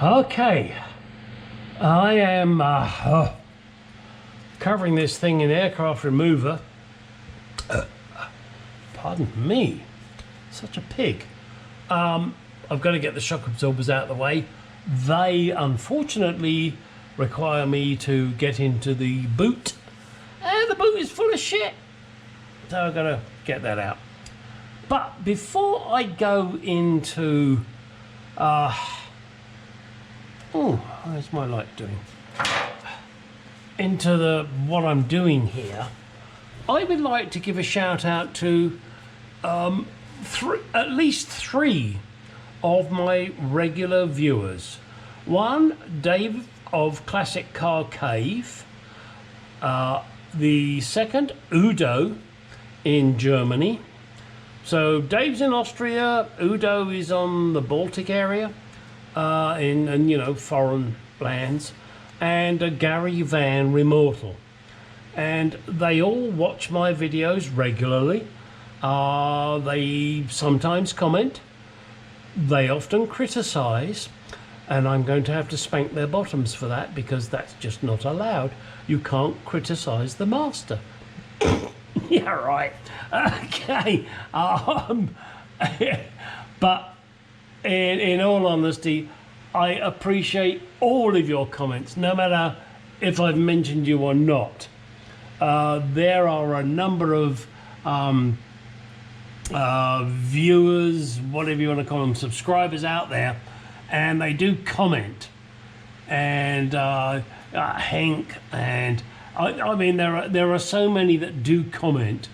Okay, I am covering this thing in aircraft remover. Pardon me, such a pig. I've got to get the shock absorbers out of the way. They unfortunately require me to get into the boot, and the boot is full of shit, so I've got to get that out. But before I go into how's my light doing? Into what I'm doing here, I would like to give a shout out to at least three of my regular viewers. One, Dave of Classic Car Cave. The second, Udo in Germany. So Dave's in Austria, Udo is on the Baltic area, in you know, foreign lands, and Gary Van Remortal. And they all watch my videos regularly. They sometimes comment, they often criticize, and I'm going to have to spank their bottoms for that, because that's just not allowed. You can't criticize the master. Yeah, right. Okay. But in all honesty, I appreciate all of your comments, no matter if I've mentioned you or not. There are a number of viewers, whatever you want to call them, subscribers out there, and they do comment. And Hank, and I mean, there are so many that do comment,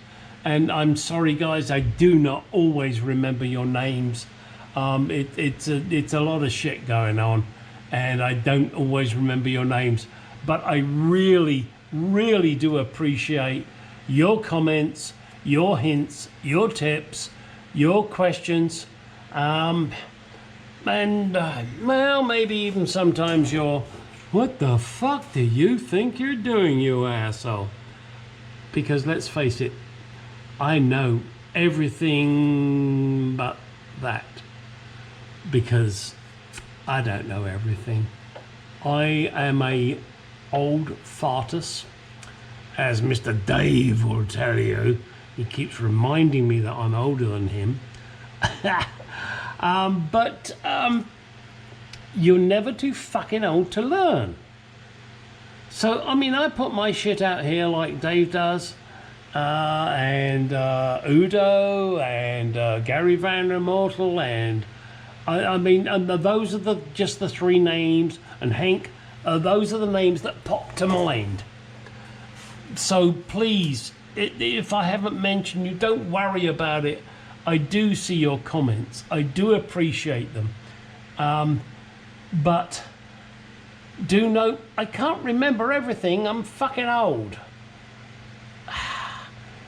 and I'm sorry guys, I do not always remember your names. It's a lot of shit going on, and I don't always remember your names, but I really do appreciate your comments, your hints, your tips, your questions, and well, maybe even sometimes your "what the fuck do you think you're doing, you asshole?" Because let's face it, I know everything but that, because I don't know everything. I am a old fartus, as Mr. Dave will tell you. He keeps reminding me that I'm older than him. But you're never too fucking old to learn. So, I mean, I put my shit out here like Dave does, and Udo, and Gary Van Remortal, and I mean, and those are just the three names, and Hank, those are the names that pop to mind. So please, if I haven't mentioned you, don't worry about it. I do see your comments. I do appreciate them. But do note, I can't remember everything. I'm fucking old.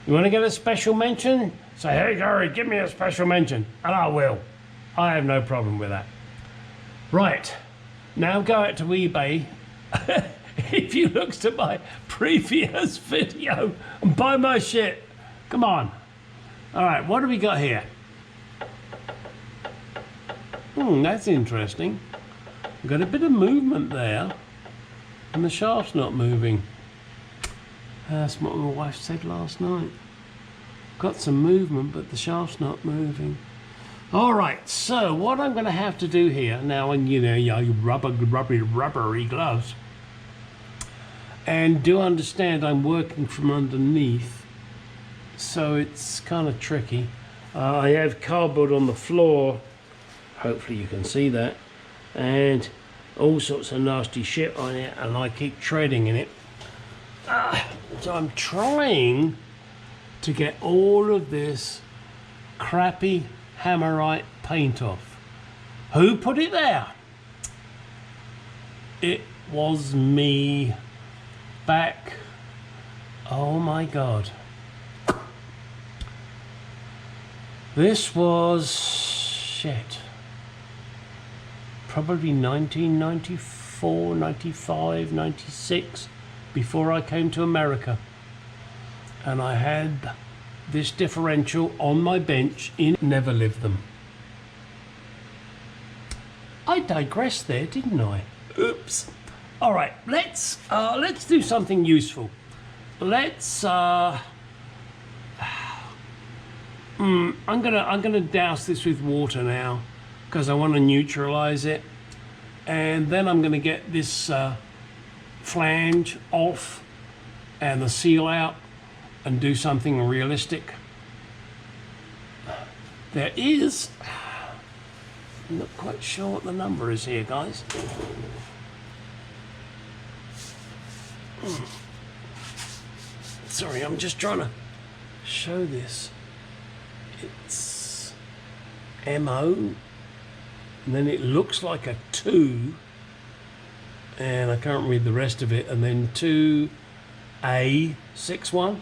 You want to get a special mention? Say, "Hey Gary, give me a special mention," and I will. I have no problem with that. Right, now go out to eBay. If you looked at my previous video and buy my shit, come on. All right, what do we got here? That's interesting. We've got a bit of movement there, and the shaft's not moving. That's what my wife said last night. Got some movement, but the shaft's not moving. All right, so what I'm going to have to do here now, and you know, your rubbery gloves, and do understand I'm working from underneath, so it's kind of tricky. I have cardboard on the floor, hopefully you can see that, and all sorts of nasty shit on it, and I keep treading in it. So I'm trying to get all of this crappy Hammerite paint off. Who put it there? It was me back, oh my god, this was shit, probably 1994, 95, 96, before I came to America, and I had this differential on my bench in Never Lived Them. I digressed there, didn't I? Oops. All right, let's do something useful. Let's I'm gonna douse this with water now because I want to neutralize it, and then I'm gonna get this flange off and the seal out and do something realistic. There is, I'm not quite sure what the number is here, guys. Sorry, I'm just trying to show this. It's MO, and then it looks like a 2, and I can't read the rest of it, and then 2A61.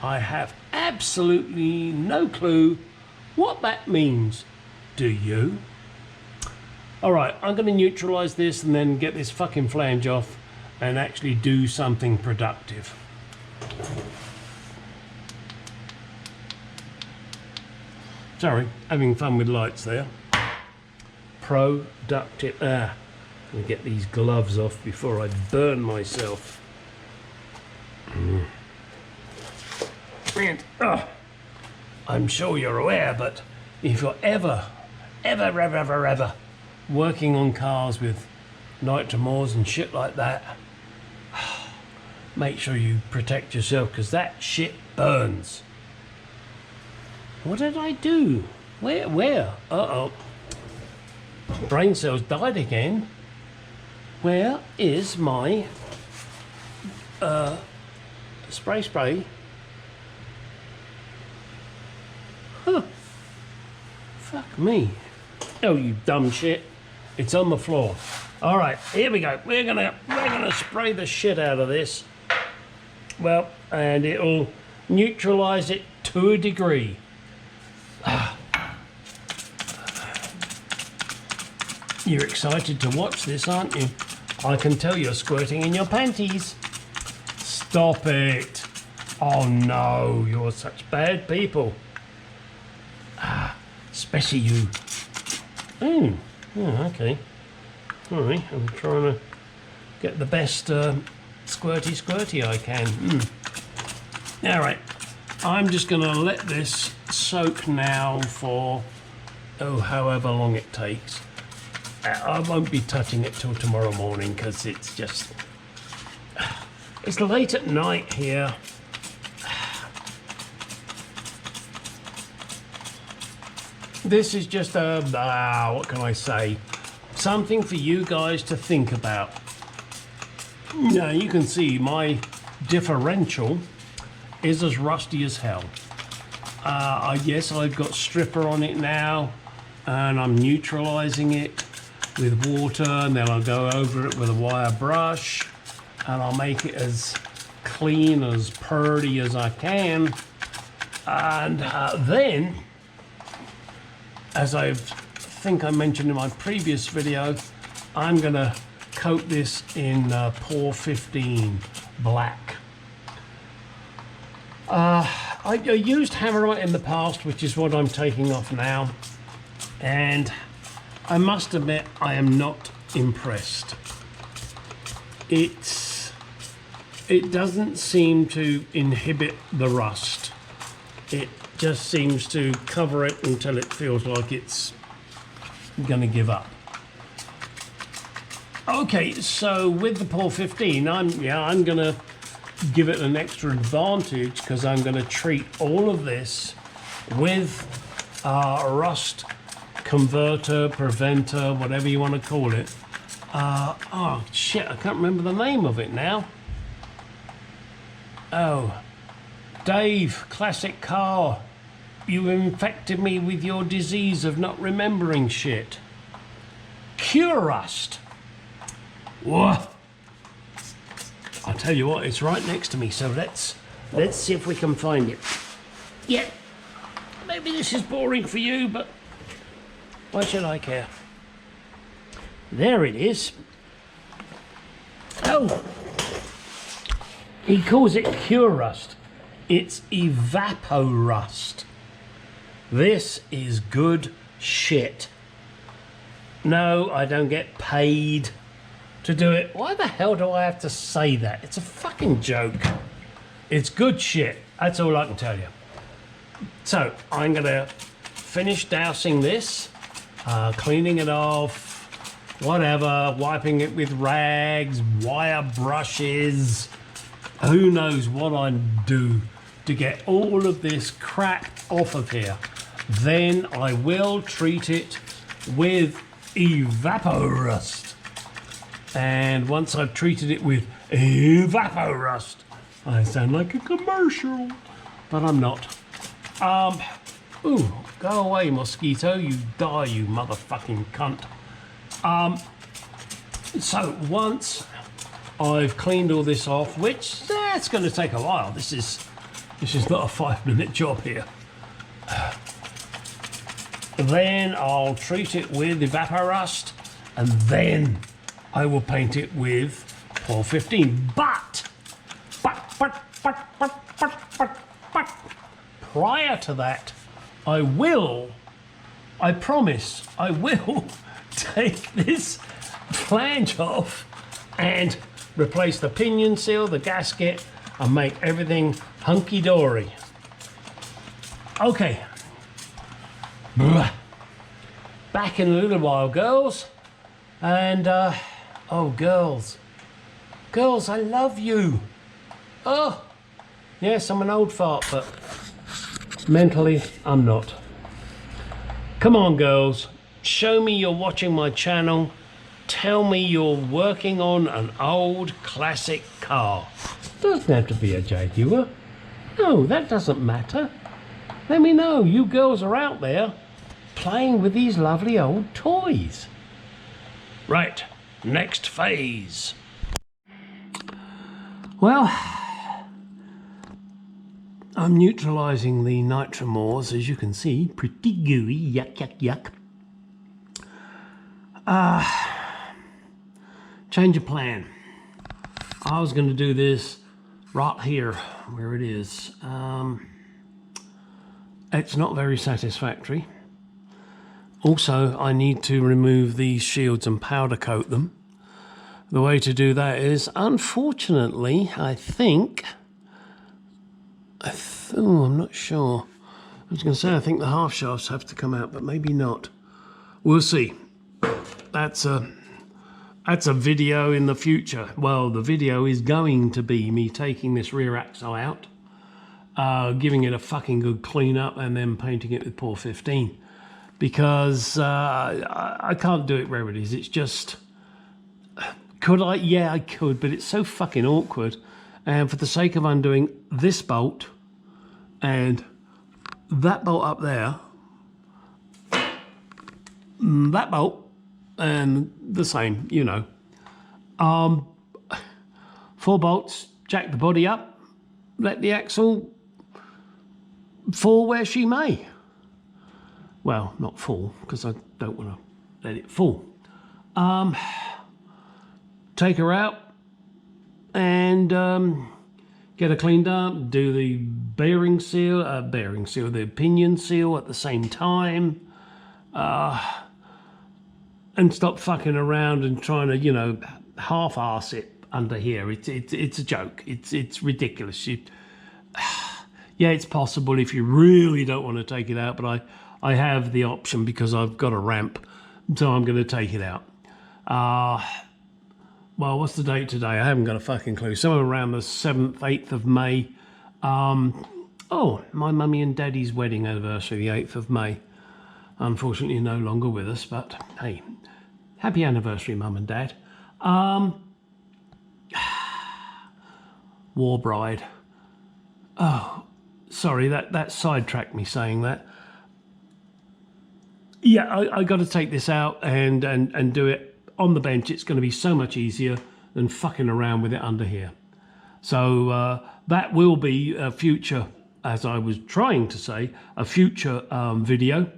I have absolutely no clue what that means. Do you? All right, I'm going to neutralize this and then get this fucking flange off and actually do something productive. Sorry, having fun with lights there. Productive. Let me get these gloves off before I burn myself. And I'm sure you're aware, but if you're ever working on cars with nitromors and shit like that, make sure you protect yourself, because that shit burns. What did I do? Where? Uh-oh. Brain cells died again. Where is my spray? Huh. Fuck me. Oh, you dumb shit. It's on the floor. All right, here we go. We're gonna spray the shit out of this. Well, and it'll neutralize it to a degree. You're excited to watch this, aren't you? I can tell you're squirting in your panties. Stop it. Oh no, you're such bad people. Especially you. Oh, okay. All right, I'm trying to get the best squirty I can. All right, I'm just going to let this soak now for, however long it takes. I won't be touching it till tomorrow morning because it's just, it's late at night here. This is just a, what can I say? Something for you guys to think about. Now you can see my differential is as rusty as hell. Yes, I've got stripper on it now, and I'm neutralizing it with water, and then I'll go over it with a wire brush, and I'll make it as clean, as purdy as I can. And then, as I think I mentioned in my previous video, I'm gonna coat this in Pour 15 black. I used Hammerite in the past, which is what I'm taking off now, and I must admit I am not impressed. It doesn't seem to inhibit the rust. It just seems to cover it until it feels like it's gonna give up. Okay, so with the Pour 15, I'm gonna give it an extra advantage because I'm gonna treat all of this with rust converter, preventer, whatever you want to call it. Oh shit, I can't remember the name of it now. Oh, Dave, classic car. You infected me with your disease of not remembering shit. Cure rust. Whoa. I'll tell you what, it's right next to me, so let's see if we can find it. Yeah, maybe this is boring for you, but why should I care? There it is. Oh, he calls it cure rust. It's evaporust. This is good shit. No, I don't get paid to do it. Why the hell do I have to say that? It's a fucking joke. It's good shit. That's all I can tell you. So I'm gonna finish dousing this, cleaning it off, whatever, wiping it with rags, wire brushes, who knows what I do to get all of this crap off of here. Then I will treat it with Evaporust. And once I've treated it with Evaporust, I sound like a commercial, but I'm not. Ooh, go away, mosquito, you die, you motherfucking cunt. So once I've cleaned all this off, which that's going to take a while. This is not a 5-minute job here. Then I'll treat it with Evaporust, and then I will paint it with Paul 15. But prior to that, I promise, I will take this flange off and replace the pinion seal, the gasket, and make everything hunky-dory. Okay. Back in a little while, girls. And, oh, girls. Girls, I love you. Oh, yes, I'm an old fart, but mentally, I'm not. Come on, girls. Show me you're watching my channel. Tell me you're working on an old classic car. Doesn't have to be a Jaguar. No, that doesn't matter. Let me know you girls are out there playing with these lovely old toys. Right, next phase. Well, I'm neutralizing the nitromores, as you can see. Pretty gooey, yuck, yuck, yuck. Change of plan. I was going to do this right here, where it is. It's not very satisfactory. Also, I need to remove these shields and powder coat them. The way to do that is, unfortunately, I think... oh, I'm not sure. I was going to say I think the half shafts have to come out, but maybe not. We'll see. That's a video in the future. Well, the video is going to be me taking this rear axle out, giving it a fucking good clean up, and then painting it with Paul 15. Because I can't do it where it is. It's just... Could I? Yeah, I could, but it's so fucking awkward. And for the sake of undoing this bolt and that bolt up there, that bolt and the same, you know. 4 bolts, jack the body up, let the axle fall where she may. Well, not fall, because I don't want to let it fall. Take her out and get her cleaned up, do the bearing seal, the pinion seal at the same time, and stop fucking around and trying to, you know, half-arse it under here. It's a joke. It's ridiculous. Yeah, it's possible if you really don't want to take it out, but I have the option because I've got a ramp, so I'm going to take it out. Well, what's the date today? I haven't got a fucking clue. Somewhere around the 7th, 8th of May. Oh, my mummy and daddy's wedding anniversary, the 8th of May. Unfortunately, no longer with us, but hey, happy anniversary, mum and dad. War bride. Oh, sorry, that sidetracked me saying that. Yeah, I got to take this out and do it on the bench. It's going to be so much easier than fucking around with it under here. So that will be a future, as I was trying to say, a future video.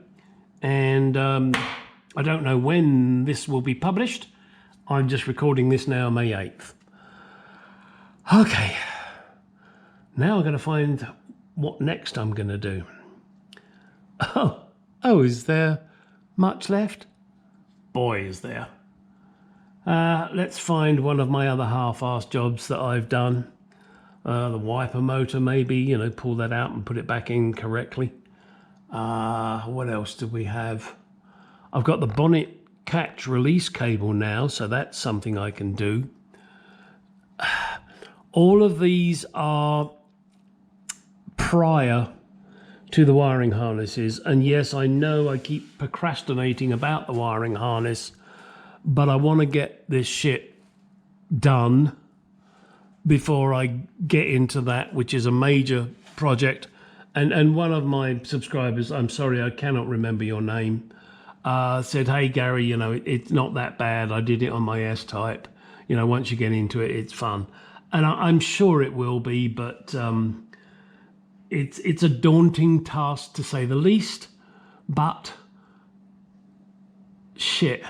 And I don't know when this will be published. I'm just recording this now, May 8th. Okay. Now I'm going to find what next I'm going to do. Oh, is there much left? boy, is there. Let's find one of my other half-assed jobs that I've done. The wiper motor, maybe, you know, pull that out and put it back in correctly. What else do we have? I've got the bonnet catch release cable now, so that's something I can do. All of these are prior to the wiring harnesses, and yes, I know I keep procrastinating about the wiring harness, but I want to get this shit done before I get into that, which is a major project. And one of my subscribers, I'm sorry, I cannot remember your name, said, hey Gary, you know, it's not that bad. I did it on my S-Type. You know, once you get into it, it's fun. And I'm sure it will be, but it's a daunting task to say the least. But shit,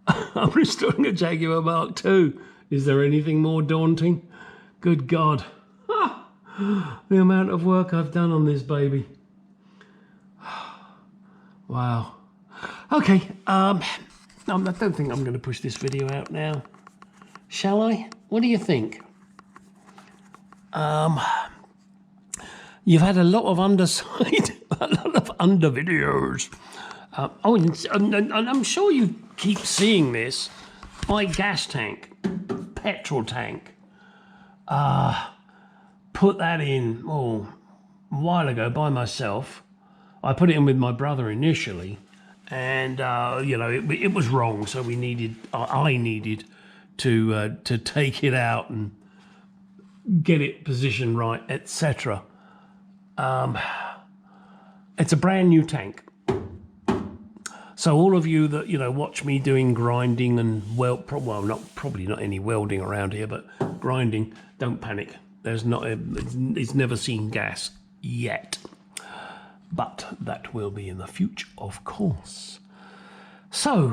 I'm restoring a Jaguar Mark II. Is there anything more daunting? Good God. The amount of work I've done on this baby. Wow. Okay, I don't think I'm going to push this video out now. Shall I? What do you think? You've had a lot of underside, a lot of under videos. And I'm sure you keep seeing this. My gas tank, petrol tank. Put that in a while ago by myself. I put it in with my brother initially, and you know, it was wrong, so I needed to take it out and get it positioned right, etc. It's a brand new tank, so all of you that, you know, watch me doing grinding and probably not any welding around here, but grinding, don't panic. It's never seen gas yet, but that will be in the future, of course. So,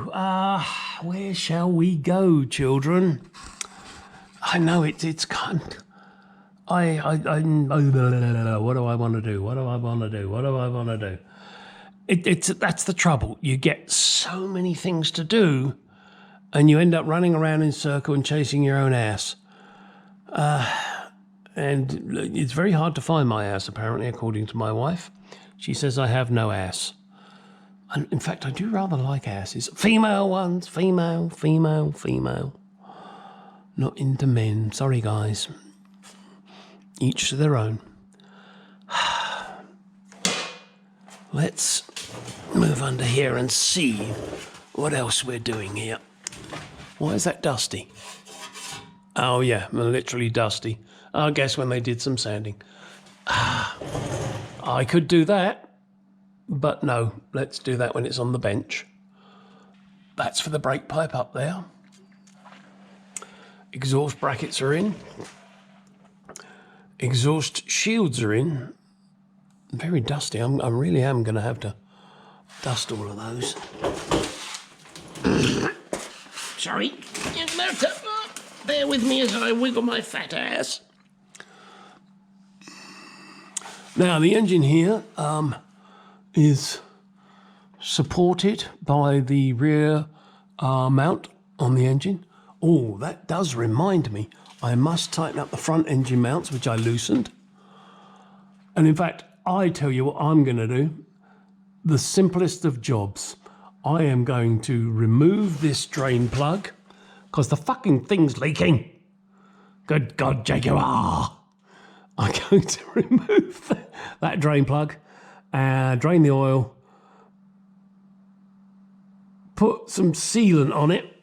where shall we go, children? I know it's kind. What do I want to do? What do I want to do? What do I want to do? That's the trouble. You get so many things to do, and you end up running around in circle and chasing your own ass. And it's very hard to find my ass, apparently, according to my wife. She says I have no ass. And in fact, I do rather like asses. Female ones, female. Not into men. Sorry, guys. Each to their own. Let's move under here and see what else we're doing here. Why is that dusty? Oh, yeah, literally dusty. I guess when they did some sanding. I could do that, but no, let's do that when it's on the bench. That's for the brake pipe up there. Exhaust brackets are in. Exhaust shields are in. Very dusty. I really am going to have to dust all of those. Sorry. Bear with me as I wiggle my fat ass. Now, the engine here is supported by the rear mount on the engine. Oh, that does remind me. I must tighten up the front engine mounts, which I loosened. And in fact, I tell you what I'm going to do. The simplest of jobs. I am going to remove this drain plug because the fucking thing's leaking. Good God, Jaguar. I'm going to remove that drain plug, drain the oil, put some sealant on it.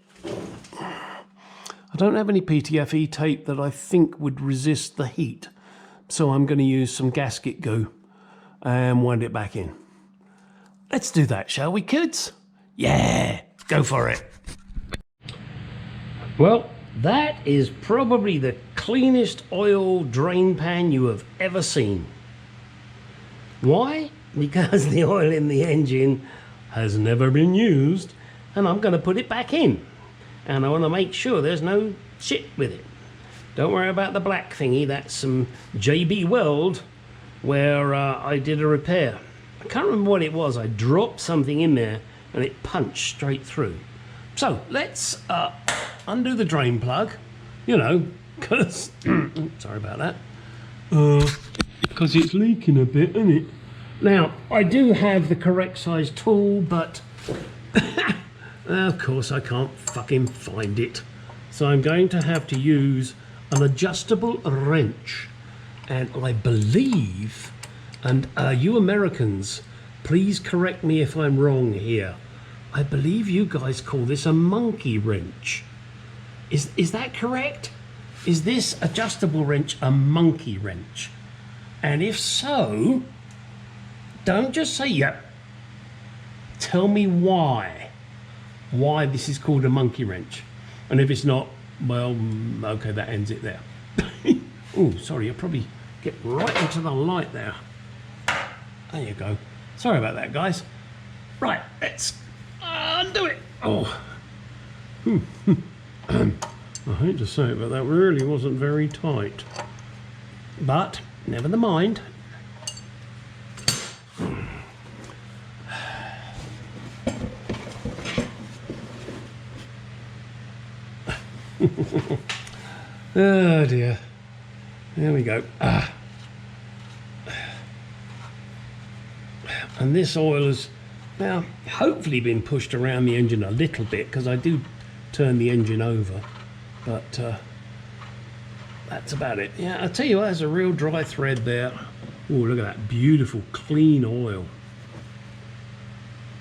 I don't have any PTFE tape that I think would resist the heat, so I'm going to use some gasket glue and wind it back in. Let's do that, shall we, kids? Yeah, go for it. Well, that is probably the cleanest oil drain pan you have ever seen. Why? Because the oil in the engine has never been used, and I'm going to put it back in. And I want to make sure there's no shit with it. Don't worry about the black thingy. That's some JB Weld where I did a repair. I can't remember what it was. I dropped something in there and it punched straight through. So let's undo the drain plug, you know, because, sorry about that, because it's leaking a bit, isn't it? Now, I do have the correct size tool, but of course I can't fucking find it. So I'm going to have to use an adjustable wrench. And I believe, and you Americans, please correct me if I'm wrong here, I believe you guys call this a monkey wrench. Is that correct? Is this adjustable wrench a monkey wrench? And if so, don't just say yep. Tell me why this is called a monkey wrench. And if it's not, well, okay, that ends it there. Oh, sorry, I'll probably get right into the light there. There you go. Sorry about that, guys. Right, let's undo it. Oh. I hate to say it, but that really wasn't very tight. But, never mind. Oh dear. There we go. And this oil has now hopefully been pushed around the engine a little bit, because I do turn the engine over, but that's about it. Yeah, I'll tell you what, there's a real dry thread there. Oh, look at that beautiful clean oil.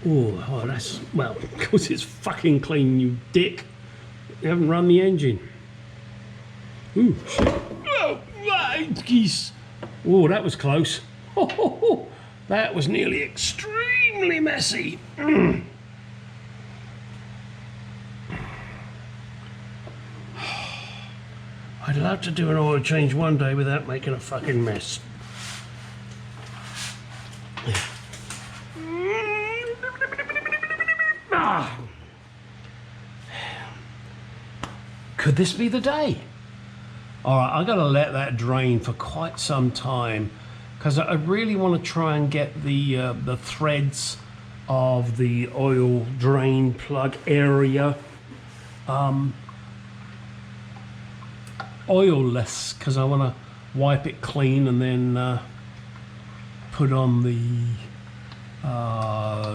Oh, that's, well, because it's fucking clean, you dick. You haven't run the engine. Ooh, shit. Oh, geez. Oh, that was close. Oh, that was nearly extremely messy. I'd love to do an oil change one day without making a fucking mess. Could this be the day? All right, I've got to let that drain for quite some time, because I really want to try and get the threads of the oil drain plug area oilless, because I want to wipe it clean and then put on the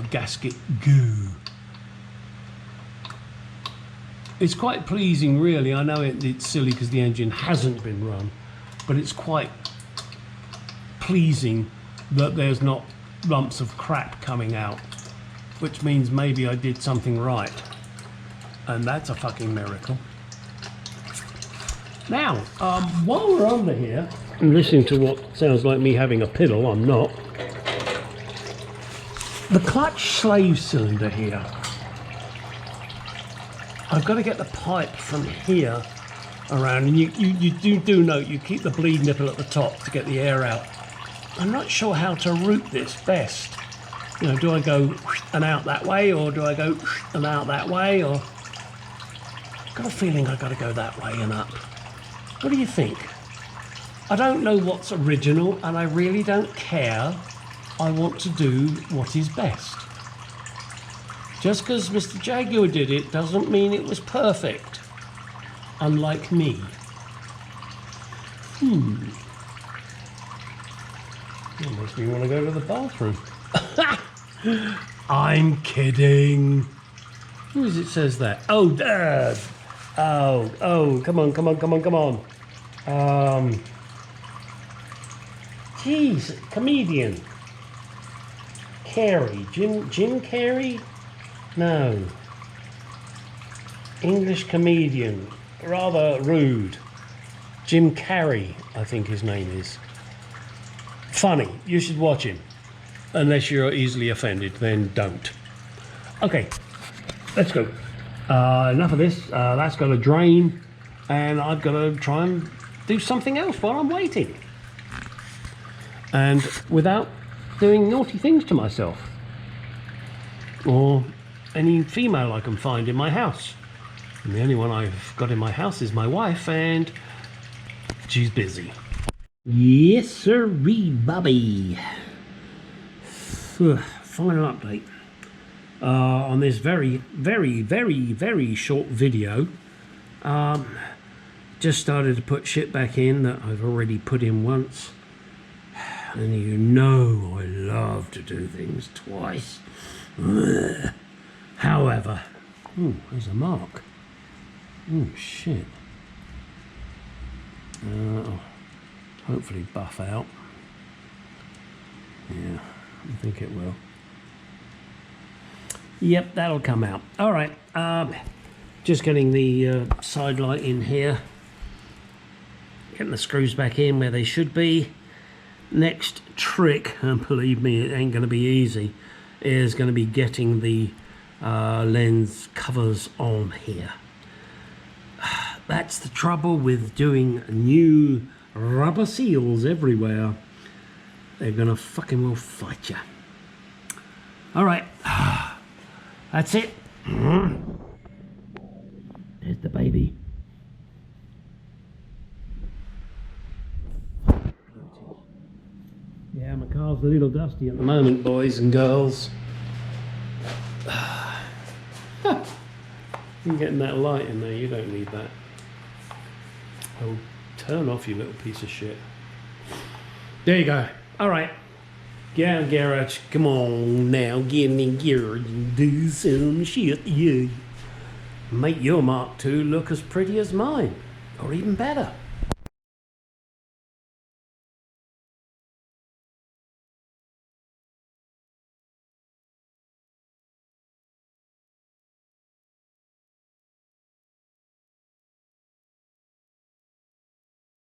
gasket goo. It's quite pleasing, really. I know it's silly because the engine hasn't been run, but it's quite pleasing that there's not lumps of crap coming out, which means maybe I did something right, and that's a fucking miracle. Now, while we're under here and listening to what sounds like me having a piddle, I'm not. The clutch slave cylinder here, I've got to get the pipe from here around, and you do note you keep the bleed nipple at the top to get the air out. I'm not sure how to route this best. You know, do I go and out that way, or do I go and out that way, or I've got a feeling I've got to go that way and up. What do you think? I don't know what's original, and I really don't care. I want to do what is best. Just because Mr. Jaguar did it doesn't mean it was perfect. Unlike me. That makes me want to go to the bathroom. I'm kidding. Who is it says that? Oh, Dad. Oh, come on. Jeez, comedian. Carey, Jim Carey? No. English comedian. Rather rude. Jim Carrey, I think his name is. Funny. You should watch him. Unless you're easily offended, then don't. Okay, let's go. Enough of this. That's got to drain, and I've got to try and do something else while I'm waiting. And without doing naughty things to myself. Or any female I can find in my house. And the only one I've got in my house is my wife, and she's busy. Yes, sirree, Bobby. Final update. on this very short video. Just started to put shit back in that I've already put in once. And you know I love to do things twice. Ugh. However, there's a mark. Shit. Hopefully buff out. Yeah, I think it will. Yep, that'll come out. All right, just getting the side light in here. Getting the screws back in where they should be. Next trick, and believe me, it ain't going to be easy, is going to be getting the lens covers on here. That's the trouble with doing new rubber seals everywhere. They're going to fucking well fight you. All right, that's it. There's the baby. Yeah, my car's a little dusty at the moment, boys and girls. You're getting that light in there, you don't need that. Oh, turn off, you little piece of shit. There you go. All right. Get out, garage. Come on now, get in gear and do some shit. Yeah. Make your Mark II look as pretty as mine, or even better.